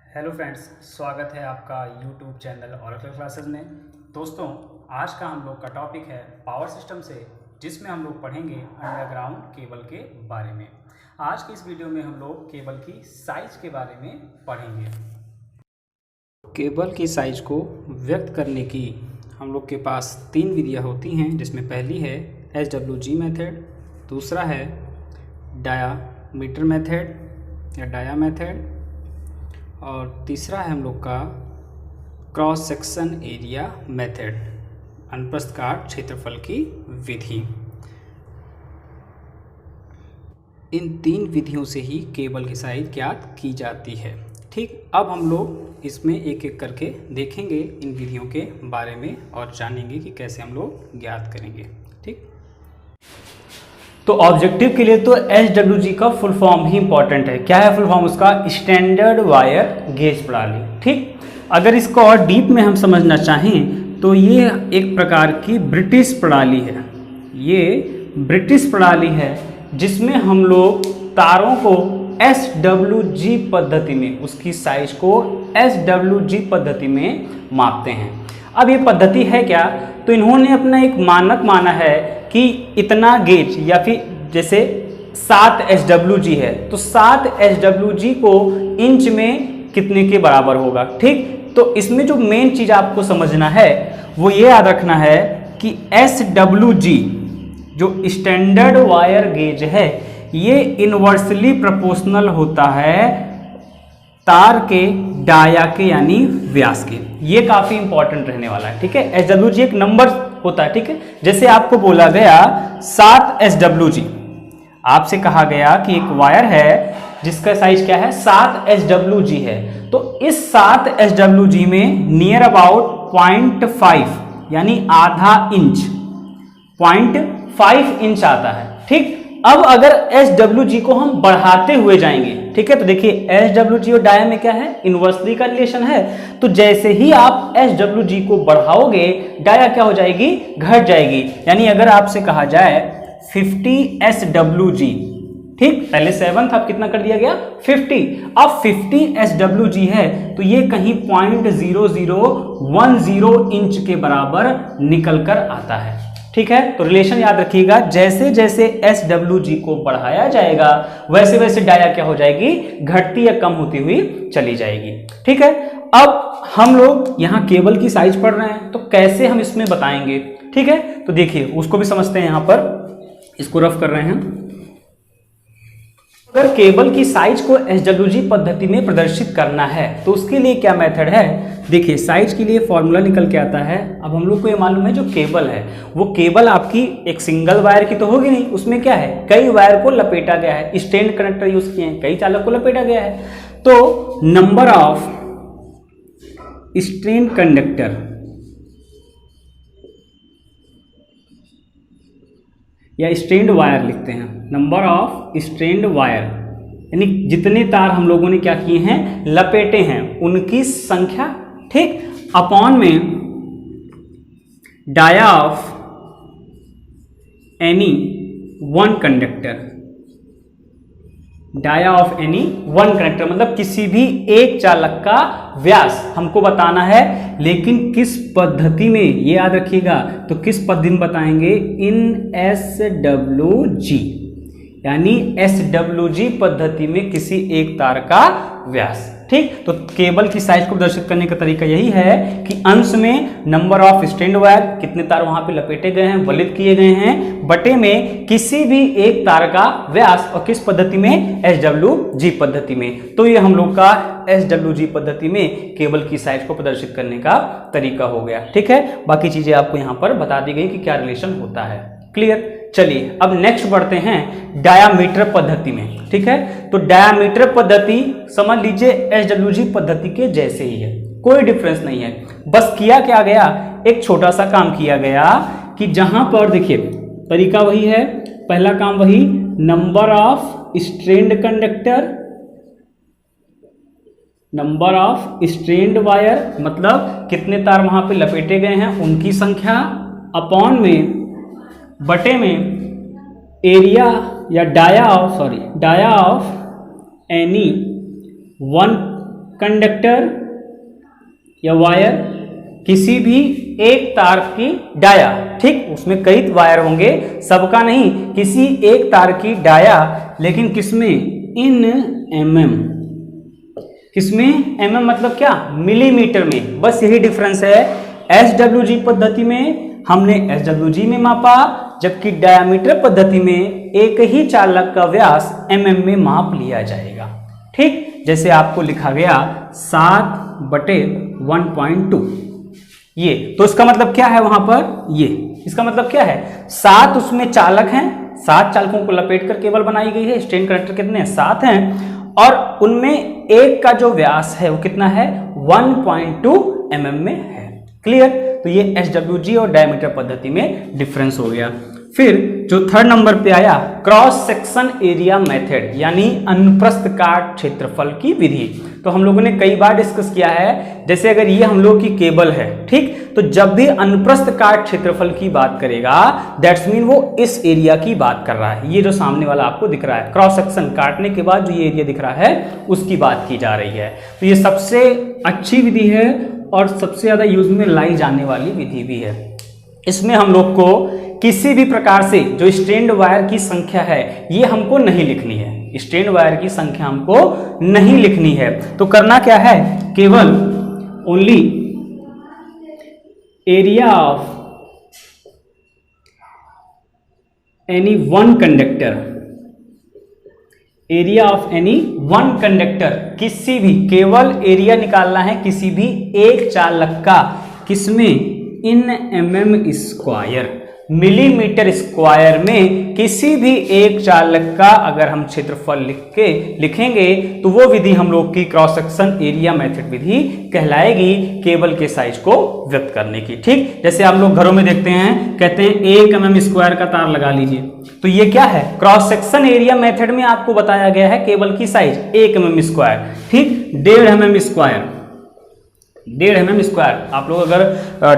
Hello friends, स्वागत है आपका यूट्यूब चैनल ओरेकल क्लासेस में। दोस्तों, आज का हम लोग का टॉपिक है पावर सिस्टम से, जिसमें हम लोग पढ़ेंगे अंडरग्राउंड केबल के बारे में। आज की इस वीडियो में हम लोग केबल की साइज के बारे में पढ़ेंगे। केबल की साइज को व्यक्त करने की हम लोग के पास तीन विधियाँ होती हैं, जिसमें पहली है SWG मेथड, दूसरा है डायामीटर मेथड या डाया मेथड, और तीसरा है हम लोग का क्रॉस सेक्शन एरिया मेथड, अनुप्रस्थ काट क्षेत्रफल की विधि। इन तीन विधियों से ही केबल की साइज ज्ञात की जाती है। ठीक, अब हम लोग इसमें एक एक करके देखेंगे इन विधियों के बारे में और जानेंगे कि कैसे हम लोग ज्ञात करेंगे। ठीक, तो ऑब्जेक्टिव के लिए तो SWG का फुल फॉर्म ही इंपॉर्टेंट है। क्या है फुल फॉर्म उसका? स्टैंडर्ड वायर गेज प्रणाली। ठीक, अगर इसको और डीप में हम समझना चाहें तो ये एक प्रकार की ब्रिटिश प्रणाली है। ये ब्रिटिश प्रणाली है जिसमें हम लोग तारों को SWG पद्धति में, उसकी साइज को SWG पद्धति में मापते हैं। अब ये पद्धति है क्या? तो इन्होंने अपना एक मानक माना है कि इतना गेज, या फिर जैसे 7 SWG है तो 7 SWG को इंच में कितने के बराबर होगा। ठीक, तो इसमें जो मेन चीज आपको समझना है वो ये याद रखना है कि SWG जो स्टैंडर्ड वायर गेज है ये इनवर्सली प्रोपोर्शनल होता है तार के डाया के यानी व्यास के। ये काफी इंपॉर्टेंट रहने वाला है। ठीक है, SWG एक नंबर होता है। ठीक है, जैसे आपको बोला गया 7 SWG, आपसे कहा गया कि एक वायर है जिसका साइज क्या है? 7 SWG है। तो इस 7 SWG में नियर अबाउट 0.5 यानी आधा इंच, 0.5 इंच आता है। ठीक, अब अगर SWG को हम बढ़ाते हुए जाएंगे, ठीक है, तो देखिए SWG और डाया में क्या है? इनवर्सली का रिलेशन है। तो जैसे ही आप SWG को बढ़ाओगे डाया क्या हो जाएगी? घट जाएगी। यानी अगर आपसे कहा जाए 50 SWG, ठीक, पहले 7 था, अब कितना कर दिया गया? 50। अब 50 SWG है तो ये कहीं 0.0010 इंच के बराबर निकल कर आता है। ठीक है, तो रिलेशन याद रखिएगा, जैसे जैसे SWG को बढ़ाया जाएगा वैसे वैसे डाया क्या हो जाएगी? घटती या कम होती हुई चली जाएगी। ठीक है, अब हम लोग यहाँ केबल की साइज पढ़ रहे हैं तो कैसे हम इसमें बताएंगे? ठीक है, तो देखिए उसको भी समझते हैं। यहाँ पर इसको रफ कर रहे हैं। अगर केबल की साइज को SWG पद्धति में प्रदर्शित करना है तो उसके लिए क्या मेथड है? देखिए, साइज के लिए फॉर्मूला निकल के आता है। अब हम लोग को ये मालूम है जो केबल है वो केबल आपकी एक सिंगल वायर की तो होगी नहीं, उसमें क्या है? कई वायर को लपेटा गया है, स्ट्रैंड कनेक्टर यूज किए हैं, कई चालक को लपेटा गया है। तो नंबर ऑफ स्ट्रैंड कंडक्टर या स्ट्रैंड वायर लिखते हैं, नंबर ऑफ स्ट्रैंड वायर, यानी जितने तार हम लोगों ने क्या किए हैं? लपेटे हैं, उनकी संख्या। ठीक, अपॉन में dia of any one conductor, dia of any one conductor मतलब किसी भी एक चालक का व्यास हमको बताना है, लेकिन किस पद्धति में ये याद रखिएगा। तो किस पद्धति में बताएंगे? इन SWG, यानी SWG पद्धति में किसी एक तार का व्यास। ठीक, तो केबल की साइज को प्रदर्शित करने का तरीका यही है कि अंश में नंबर ऑफ स्ट्रैंड वायर, कितने तार वहां पे लपेटे गए हैं, वलित किए गए हैं, बटे में किसी भी एक तार का व्यास, और किस पद्धति में? SWG पद्धति में। तो ये हम लोग का SWG पद्धति में केबल की साइज को प्रदर्शित करने का तरीका हो गया। ठीक है, बाकी चीजें आपको यहाँ पर बता दी गई कि क्या रिलेशन होता है। क्लियर? चलिए अब नेक्स्ट बढ़ते हैं डायामीटर पद्धति में। ठीक है, तो डायामीटर पद्धति समझ लीजिए SWG पद्धति के जैसे ही है, कोई डिफरेंस नहीं है। बस किया क्या गया? एक छोटा सा काम किया गया कि जहां पर देखिए तरीका वही है, पहला काम वही, number of strand conductor, number of strand wire मतलब कितने तार वहां पे लपेटे गए हैं उनकी संख्या, अपॉन में बटे में एरिया या dia of any one conductor या वायर, किसी भी एक तार की डाया, ठीक, उसमें कई वायर होंगे, सबका नहीं, किसी एक तार की डाया, लेकिन किसमें, इन mm, किसमें, mm मतलब क्या, मिलीमीटर में, बस यही डिफरेंस है। SWG पद्धति में हमने SWG में मापा, जबकि डायामीटर पद्धति में एक ही चालक का व्यास mm में माप लिया जाएगा, ठीक। जैसे आपको लिखा गया 7/1.2, ये तो इसका मतलब क्या है वहां पर, ये इसका मतलब क्या है, 7 उसमें चालक हैं, 7 चालकों को लपेट कर केबल बनाई गई है। स्ट्रेन कंडक्टर कितने हैं, 7 हैं, और उनमें एक का जो व्यास है वो कितना है, 1.2 mm में है। क्लियर। तो ये SWG और डायमीटर पद्धति में डिफरेंस हो गया। फिर जो थर्ड नंबर पे आया, क्रॉस सेक्शन एरिया मेथड, यानी अनुप्रस्थ काट क्षेत्रफल की विधि। तो हम लोगों ने कई बार डिस्कस किया है, जैसे अगर ये हम लोग की केबल है, ठीक, तो जब भी अनुप्रस्थ काट क्षेत्रफल की बात करेगा, दैट्स मीन वो इस एरिया की बात कर रहा है। ये जो सामने वाला आपको दिख रहा है, क्रॉस सेक्शन काटने के बाद जो ये एरिया दिख रहा है, उसकी बात की जा रही है। तो ये सबसे अच्छी विधि है और सबसे ज्यादा यूज में लाई जाने वाली विधि भी है। इसमें हम लोग को किसी भी प्रकार से जो स्ट्रेंड वायर की संख्या है, ये हमको नहीं लिखनी है, स्ट्रेंड वायर की संख्या हमको नहीं लिखनी है। तो करना क्या है, केवल only area of any one conductor, area of any one conductor, किसी भी, केवल एरिया निकालना है किसी भी एक चालक का, किसमें, इन mm स्क्वायर, मिलीमीटर स्क्वायर में किसी भी एक चालक का अगर हम क्षेत्रफल लिखेंगे तो वो विधि हम लोग की क्रॉस सेक्शन एरिया मेथड विधि कहलाएगी, केबल के साइज को व्यक्त करने की, ठीक। जैसे आप लोग घरों में देखते हैं, कहते हैं 1 mm स्क्वायर का तार लगा लीजिए, तो ये क्या है, क्रॉस सेक्शन एरिया मेथड में आपको बताया गया है केबल की साइज 1 mm स्क्वायर, ठीक। 1.5 mm स्क्वायर, 1.5 mm स्क्वायर, आप लोग अगर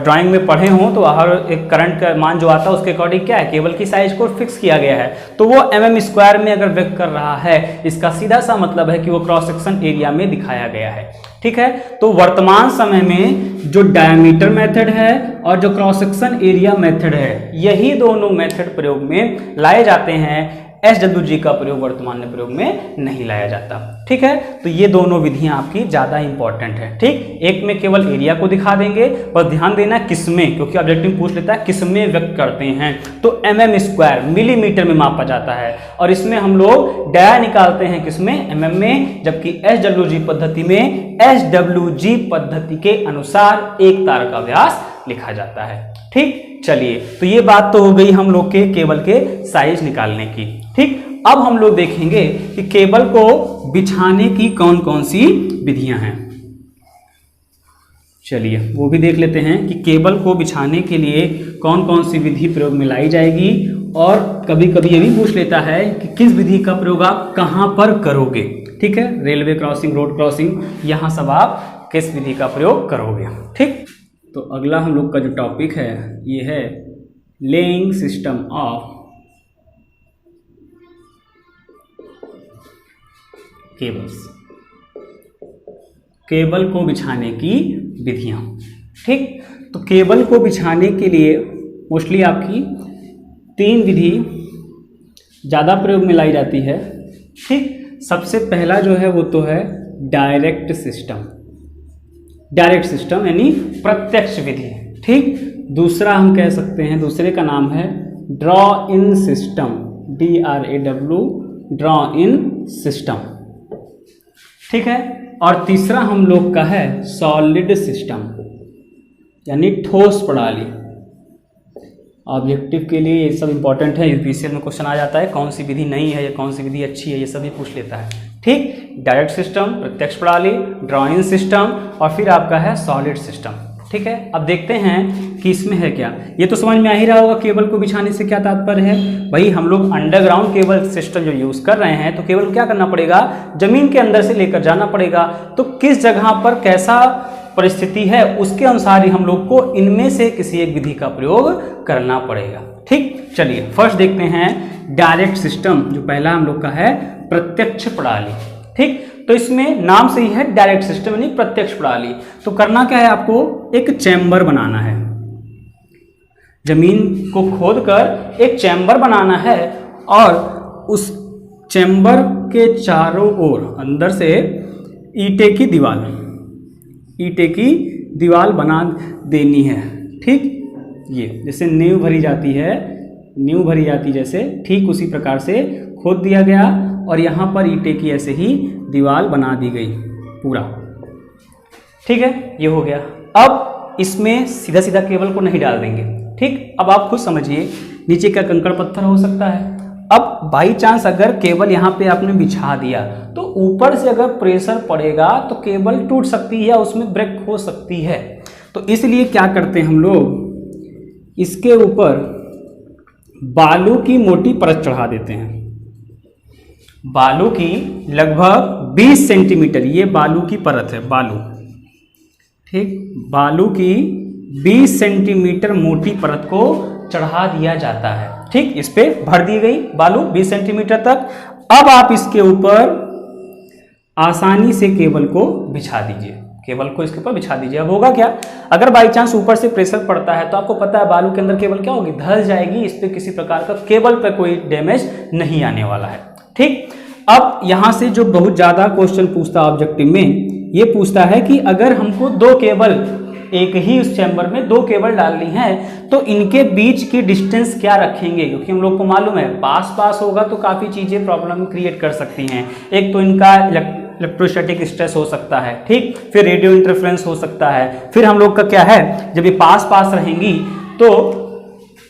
ड्राइंग में पढ़े हो तो हर एक करंट का मान जो आता है उसके अकॉर्डिंग क्या है, केबल की साइज को फिक्स किया गया है, तो वो mm स्क्वायर में अगर व्यक्त कर रहा है, इसका सीधा सा मतलब है कि वो क्रॉस सेक्शन एरिया में दिखाया गया है, ठीक है। तो वर्तमान समय में जो डायमीटर मेथड है और जो क्रॉस सेक्शन एरिया मेथड है, यही दोनों मेथड प्रयोग में लाए जाते हैं। SWG का प्रयोग वर्तमान में प्रयोग में नहीं लाया जाता, ठीक है। तो ये दोनों विधियां आपकी ज्यादा इंपॉर्टेंट है, ठीक। एक में केवल एरिया को दिखा देंगे, बस ध्यान देना किसमें, क्योंकि ऑब्जेक्टिव पूछ लेता है किसमें व्यक्त करते हैं, तो mm स्क्वायर, मिलीमीटर में मापा जाता है, और इसमें हम लोग डाया निकालते हैं किसमें, mm में, जबकि SWG पद्धति में SWG पद्धति के अनुसार एक तार का व्यास लिखा जाता है, ठीक। चलिए, तो ये बात तो हो गई हम लोग के केबल के साइज निकालने की, ठीक। अब हम लोग देखेंगे कि केबल को बिछाने की कौन कौन सी विधियां हैं। चलिए वो भी देख लेते हैं कि केबल को बिछाने के लिए कौन कौन सी विधि प्रयोग में लाई जाएगी, और कभी कभी ये भी पूछ लेता है कि किस विधि का प्रयोग आप कहां पर करोगे, ठीक है। रेलवे क्रॉसिंग, रोड क्रॉसिंग, यहां सब आप किस विधि का प्रयोग करोगे, ठीक। तो अगला हम लोग का जो टॉपिक है ये है laying system of cables, cable को बिछाने की विधियां, ठीक। तो केबल को बिछाने के लिए मोस्टली आपकी 3 विधि ज़्यादा प्रयोग में लाई जाती है, ठीक। सबसे पहला जो है वो तो है डायरेक्ट सिस्टम, डायरेक्ट सिस्टम यानी प्रत्यक्ष विधि, ठीक। दूसरा हम कह सकते हैं, दूसरे का नाम है draw in system, DRAW, draw in system, ठीक है। और तीसरा हम लोग का है सॉलिड सिस्टम यानी ठोस प्रणाली। ऑब्जेक्टिव के लिए ये सब इंपॉर्टेंट है, यूपीएससी में क्वेश्चन आ जाता है कौन सी विधि नहीं है या कौन सी विधि अच्छी है, ये सभी पूछ लेता है, ठीक। डायरेक्ट सिस्टम, प्रत्यक्ष प्रणाली, ड्रॉ इन सिस्टम, और फिर आपका है सॉलिड सिस्टम, ठीक है। अब देखते हैं कि इसमें है क्या। ये तो समझ में आ ही रहा होगा केबल को बिछाने से क्या तात्पर्य है। भाई हम लोग अंडरग्राउंड केबल सिस्टम जो यूज कर रहे हैं, तो केबल को क्या करना पड़ेगा, जमीन के अंदर से लेकर जाना पड़ेगा। तो किस जगह पर कैसा परिस्थिति है उसके अनुसार ही हम लोग को इनमें से किसी एक विधि का प्रयोग करना पड़ेगा, ठीक। चलिए फर्स्ट देखते हैं डायरेक्ट सिस्टम, जो पहला हम लोग का है प्रत्यक्ष प्रणाली, ठीक। ठीक, तो इसमें नाम से ही है डायरेक्ट सिस्टम यानी प्रत्यक्ष प्रणाली। तो करना क्या है, आपको एक चैम्बर बनाना है, जमीन को खोदकर एक चैम्बर बनाना है और उस चैम्बर के चारों ओर अंदर से ईंटे की दीवार बना देनी है। ठीक, ये जैसे नींव भरी जाती जैसे ठीक उसी प्रकार से खोद दिया गया और यहाँ पर ईंटे की ऐसे ही दीवार बना दी गई पूरा। ठीक है, ये हो गया। अब इसमें सीधा सीधा केबल को नहीं डाल देंगे। ठीक, अब आप खुद समझिए नीचे का कंकड़ पत्थर हो सकता है। अब बाई चांस अगर केबल यहाँ पे आपने बिछा दिया तो ऊपर से अगर प्रेशर पड़ेगा तो केबल टूट सकती है या उसमें ब्रेक हो सकती है। तो इसलिए क्या करते हैं हम लोग, इसके ऊपर बालू की मोटी परत चढ़ा देते हैं। बालू की लगभग 20 सेंटीमीटर, ये बालू की परत है, बालू। ठीक, बालू की 20 सेंटीमीटर मोटी परत को चढ़ा दिया जाता है। ठीक, इस पे भर दी गई बालू 20 सेंटीमीटर तक। अब आप इसके ऊपर आसानी से केबल को बिछा दीजिए, केबल को इसके ऊपर बिछा दीजिए। अब होगा क्या, अगर बाई चांस ऊपर से प्रेशर पड़ता है तो आपको पता है बालू के अंदर केबल क्या होगी, धंस जाएगी। इस पे किसी प्रकार का केबल पे कोई डैमेज नहीं आने वाला है। ठीक, अब यहां से जो बहुत ज्यादा क्वेश्चन पूछता है ऑब्जेक्टिव में, ये पूछता है कि अगर हमको दो केबल, एक ही उस चैम्बर में दो केबल डालनी है तो इनके बीच की डिस्टेंस क्या रखेंगे, क्योंकि हम लोग को मालूम है पास होगा तो काफ़ी चीज़ें प्रॉब्लम क्रिएट कर सकती हैं। एक तो इनका इलेक्ट्रोस्टैटिक स्ट्रेस हो सकता है, ठीक, फिर रेडियो इंटरफ्रेंस हो सकता है, फिर हम लोग का क्या है, जब ये पास रहेंगी तो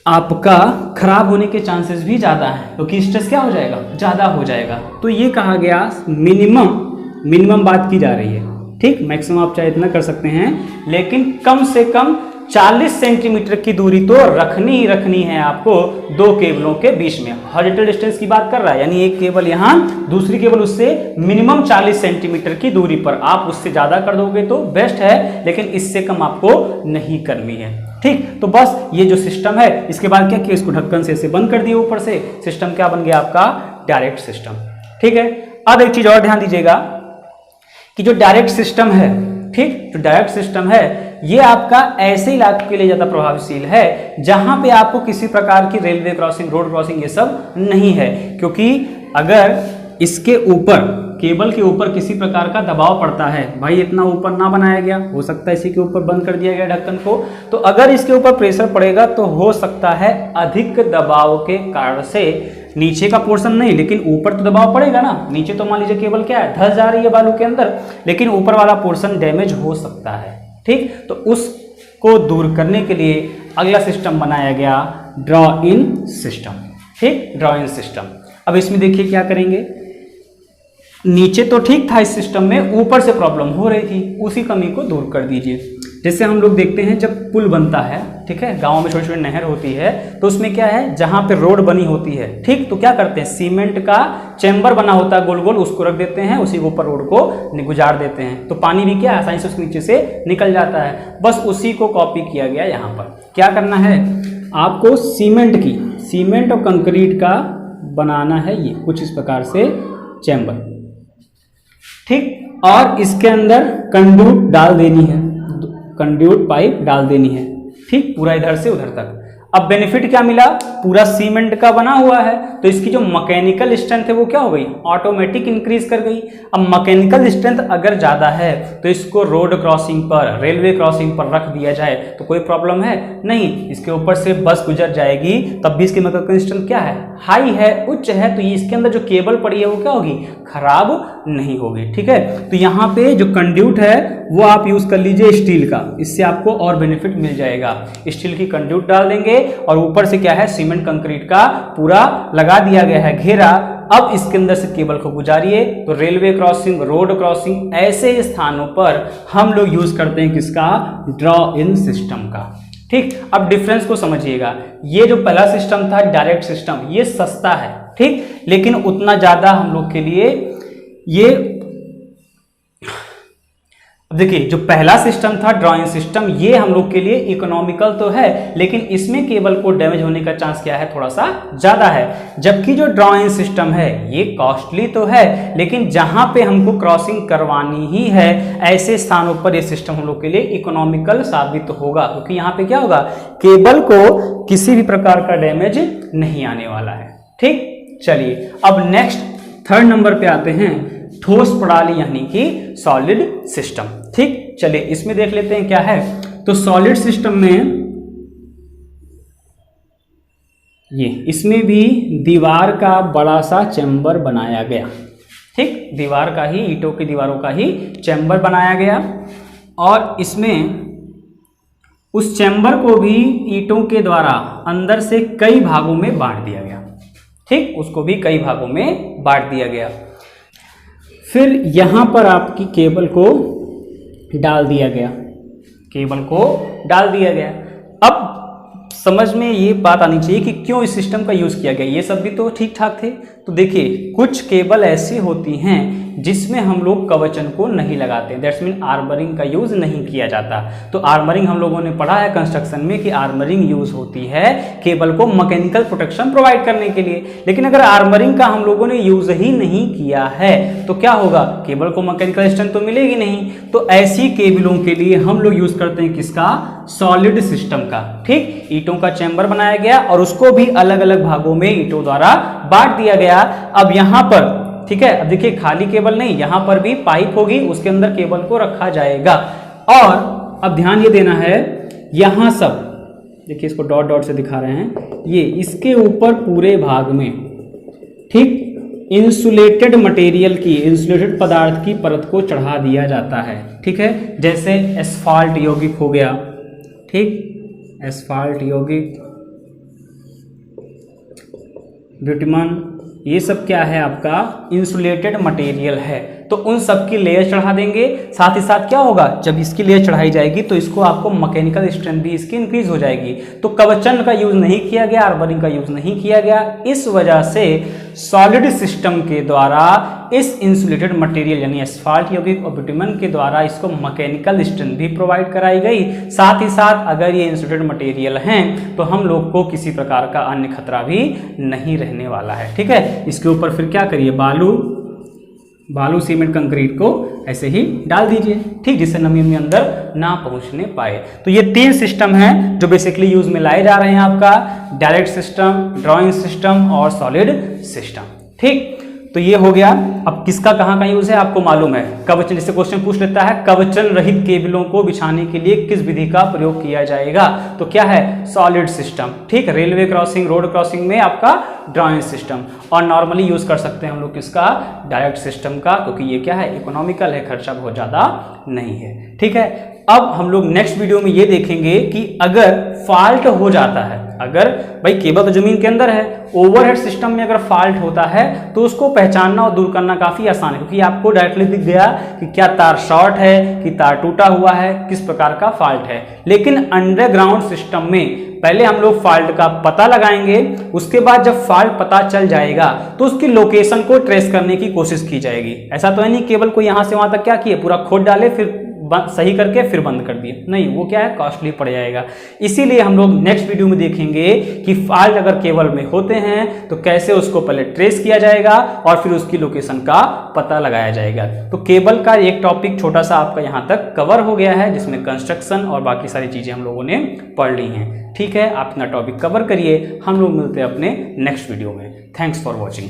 आपका खराब होने के चांसेस भी ज़्यादा हैं, क्योंकि स्ट्रेस क्या हो जाएगा, ज़्यादा हो जाएगा। तो ये कहा गया मिनिमम बात की जा रही है। ठीक, मैक्सिमम आप चाहे इतना कर सकते हैं, लेकिन कम से कम 40 सेंटीमीटर की दूरी तो रखनी ही रखनी है आपको दो केबलों के बीच में। हॉरिजॉन्टल डिस्टेंस की बात कर रहा है, यानी एक केबल यहाँ, दूसरी केबल उससे मिनिमम 40 सेंटीमीटर की दूरी पर। आप उससे ज़्यादा कर दोगे तो बेस्ट है, लेकिन इससे कम आपको नहीं करनी है। ठीक, तो बस ये जो सिस्टम है, इसके बाद क्या किया, इसको ढक्कन से बंद कर दिया ऊपर से। सिस्टम क्या बन गया आपका, डायरेक्ट सिस्टम। ठीक है, अब एक चीज और ध्यान दीजिएगा कि जो डायरेक्ट सिस्टम है, ठीक, जो डायरेक्ट सिस्टम है ये आपका ऐसे इलाकों के लिए ज्यादा प्रभावशील है जहां पे आपको किसी प्रकार की रेलवे क्रॉसिंग, रोड क्रॉसिंग ये सब नहीं है। क्योंकि अगर इसके ऊपर, केबल के ऊपर किसी प्रकार का दबाव पड़ता है, भाई इतना ऊपर ना बनाया गया, हो सकता है इसी के ऊपर बंद कर दिया गया ढक्कन को, तो अगर इसके ऊपर प्रेशर पड़ेगा तो हो सकता है अधिक दबाव के कारण से नीचे का पोर्शन नहीं, लेकिन ऊपर तो दबाव पड़ेगा ना। नीचे तो मान लीजिए केबल क्या है, धंस जा रही है बालू के अंदर, लेकिन ऊपर वाला पोर्शन डैमेज हो सकता है। ठीक, तो उसको दूर करने के लिए अगला सिस्टम बनाया गया, ड्रॉ इन सिस्टम। ठीक, ड्रॉ इन सिस्टम। अब इसमें देखिए क्या करेंगे, नीचे तो ठीक था इस सिस्टम में, ऊपर से प्रॉब्लम हो रही थी, उसी कमी को दूर कर दीजिए। जैसे हम लोग देखते हैं जब पुल बनता है, ठीक है, गांव में छोटी छोटी नहर होती है, तो उसमें क्या है, जहां पे रोड बनी होती है, ठीक, तो क्या करते हैं, सीमेंट का चैम्बर बना होता है गोल गोल, उसको रख देते हैं, उसी के ऊपर रोड को गुजार देते हैं, तो पानी भी क्या आसानी से उसके नीचे से निकल जाता है। बस उसी को कॉपी किया गया यहाँ पर। क्या करना है आपको, सीमेंट और कंक्रीट का बनाना है ये कुछ इस प्रकार से चैम्बर, ठीक, और इसके अंदर कंडक्ट डाल देनी है, कंड्यूट पाइप डाल देनी है। ठीक, पूरा इधर से उधर तक। अब बेनिफिट क्या मिला, पूरा सीमेंट का बना हुआ है तो इसकी जो मैकेनिकल स्ट्रेंथ है वो क्या हो गई, ऑटोमेटिक इंक्रीज कर गई। अब मैकेनिकल स्ट्रेंथ अगर ज्यादा है तो इसको रोड क्रॉसिंग पर, रेलवे क्रॉसिंग पर रख दिया जाए तो कोई प्रॉब्लम है नहीं, इसके ऊपर से बस गुजर जाएगी, तब भी इसकी मैकेनिकल स्ट्रेंथ क्या है, हाई है, उच्च है, तो ये इसके अंदर जो केबल पड़ी है वो क्या होगी, खराब नहीं होगी। ठीक है, तो यहाँ पे जो कंड्यूट है वो आप यूज कर लीजिए स्टील का, इससे आपको और बेनिफिट मिल जाएगा। स्टील की कंड्यूट डाल देंगे और ऊपर से क्या है, सीमेंट कंक्रीट का पूरा लगा दिया गया है घेरा। अब इसके अंदर से केबल को गुजारिए, तो रेलवे क्रॉसिंग, रोड क्रॉसिंग, ऐसे स्थानों पर हम लोग यूज करते हैं किसका, ड्रॉ इन सिस्टम का। ठीक, अब डिफरेंस को समझिएगा, ये जो पहला सिस्टम था डायरेक्ट सिस्टम, ये सस्ता है, ठीक, लेकिन उतना ज्यादा हम लोग के लिए ये देखिए जो पहला सिस्टम था ड्रॉइंग सिस्टम, ये हम लोग के लिए इकोनॉमिकल तो है, लेकिन इसमें केबल को डैमेज होने का चांस क्या है, थोड़ा सा ज्यादा है। जबकि जो ड्रॉइंग सिस्टम है ये कॉस्टली तो है, लेकिन जहां पे हमको क्रॉसिंग करवानी ही है ऐसे स्थानों पर ये सिस्टम हम लोग के लिए इकोनॉमिकल साबित होगा, क्योंकि यहाँ पे क्या होगा, केबल को किसी भी प्रकार का डैमेज नहीं आने वाला है। ठीक, चलिए अब नेक्स्ट थर्ड नंबर पे आते हैं, ठोस प्रणाली यानी कि सॉलिड सिस्टम। ठीक, चलिए इसमें देख लेते हैं क्या है। तो सॉलिड सिस्टम में ये इसमें भी दीवार का बड़ा सा चैम्बर बनाया गया। ठीक, दीवार का ही, ईंटों की दीवारों का ही चैम्बर बनाया गया, और इसमें उस चैम्बर को भी ईंटों के द्वारा अंदर से कई भागों में बांट दिया गया। ठीक, उसको भी कई भागों में बांट दिया गया। फिर यहां पर आपकी केबल को डाल दिया गया, केबल को डाल दिया गया। अब समझ में ये बात आनी चाहिए कि क्यों इस सिस्टम का यूज किया गया। ये सब भी तो ठीक ठाक थे। तो देखिए कुछ केबल ऐसी होती हैं जिसमें हम लोग कवचन को नहीं लगाते, दैट्स मीन आर्मरिंग का यूज नहीं किया जाता। तो आर्मरिंग हम लोगों ने पढ़ा है कंस्ट्रक्शन में कि आर्मरिंग यूज होती है केबल को मैकेनिकल प्रोटेक्शन प्रोवाइड करने के लिए। लेकिन अगर आर्मरिंग का हम लोगों ने यूज ही नहीं किया है तो क्या होगा, केबल को मैकेनिकल स्ट्रेंथ तो मिलेगी नहीं। तो ऐसी केबलों के लिए हम लोग यूज करते हैं किसका, सॉलिड सिस्टम का। ठीक, ईंटों का चैम्बर बनाया गया और उसको भी अलग अलग भागों में ईंटों द्वारा बांट दिया गया। अब यहां पर ठीक है, अब देखिए खाली केबल नहीं, यहां पर भी पाइप होगी, उसके अंदर केबल को रखा जाएगा। और अब ध्यान ये देना है, यहां सब देखिए इसको डॉट डॉट से दिखा रहे हैं, ये इसके ऊपर पूरे भाग में ठीक इंसुलेटेड मटेरियल की, इंसुलेटेड पदार्थ की परत को चढ़ा दिया जाता है। ठीक है, जैसे एस्फाल्ट यौगिक हो गया, ठीक, एस्फाल्ट यौगिक, बिटुमन, ये सब क्या है आपका इंसुलेटेड मटेरियल है। तो उन सब की लेयर चढ़ा देंगे। साथ ही साथ क्या होगा, जब इसकी लेयर चढ़ाई जाएगी तो इसको आपको मैकेनिकल स्ट्रेंथ भी इसकी इंक्रीज हो जाएगी। तो कवचन का यूज नहीं किया गया, आर्मरिंग का यूज नहीं किया गया। इस वजह से सॉलिड सिस्टम के द्वारा इस इंसुलेटेड मटेरियल यानी एस्फाल्ट यौगिक और बिटुमन के द्वारा इसको मैकेनिकल स्ट्रेंथ भी प्रोवाइड कराई गई। साथ ही साथ अगर ये इंसुलेटेड मटेरियल हैं तो हम लोग को किसी प्रकार का अन्य खतरा भी नहीं रहने वाला है। ठीक है, इसके ऊपर फिर क्या करिए, बालू सीमेंट कंक्रीट को ऐसे ही डाल दीजिए, ठीक, जिससे नमी में अंदर ना पहुंचने पाए। तो ये तीन सिस्टम हैं जो बेसिकली यूज में लाए जा रहे हैं, आपका डायरेक्ट सिस्टम, ड्राइंग सिस्टम और सॉलिड सिस्टम। ठीक, तो ये हो गया। अब किसका कहाँ का यूज है आपको मालूम है, कवचन, जैसे क्वेश्चन पूछ लेता है कवचन रहित केबलों को बिछाने के लिए किस विधि का प्रयोग किया जाएगा, तो क्या है, सॉलिड सिस्टम। ठीक, रेलवे क्रॉसिंग, रोड क्रॉसिंग में आपका ड्राइंग सिस्टम, और नॉर्मली यूज कर सकते हैं हम लोग किसका, डायरेक्ट सिस्टम का, क्योंकि ये क्या है, इकोनॉमिकल है, खर्चा बहुत ज्यादा नहीं है। ठीक है, अब हम लोग नेक्स्ट वीडियो में ये देखेंगे कि अगर फॉल्ट हो जाता है, अगर भाई केबल तो जमीन के अंदर है, ओवरहेड सिस्टम में अगर फॉल्ट होता है तो उसको पहचानना और दूर करना काफी आसान है, क्योंकि आपको डायरेक्टली दिख गया कि क्या तार शॉर्ट है, कि तार टूटा हुआ है, किस प्रकार का फॉल्ट है। लेकिन अंडरग्राउंड सिस्टम में पहले हम लोग फॉल्ट का पता लगाएंगे, उसके बाद जब फॉल्ट पता चल जाएगा तो उसकी लोकेशन को ट्रेस करने की कोशिश की जाएगी। ऐसा तो है नहीं केबल को यहां से वहां तक क्या किए, पूरा खोद डाले फिर सही करके फिर बंद कर दिए, नहीं, वो क्या है, कॉस्टली पड़ जाएगा। इसीलिए हम लोग नेक्स्ट वीडियो में देखेंगे कि फॉल्ट अगर केबल में होते हैं तो कैसे उसको पहले ट्रेस किया जाएगा और फिर उसकी लोकेशन का पता लगाया जाएगा। तो केबल का एक टॉपिक छोटा सा आपका यहाँ तक कवर हो गया है, जिसमें कंस्ट्रक्शन और बाकी सारी चीजें हम लोगों ने पढ़ ली हैं। ठीक है, आप अपना टॉपिक कवर करिए, हम लोग मिलते हैं अपने नेक्स्ट वीडियो में। Thanks for watching.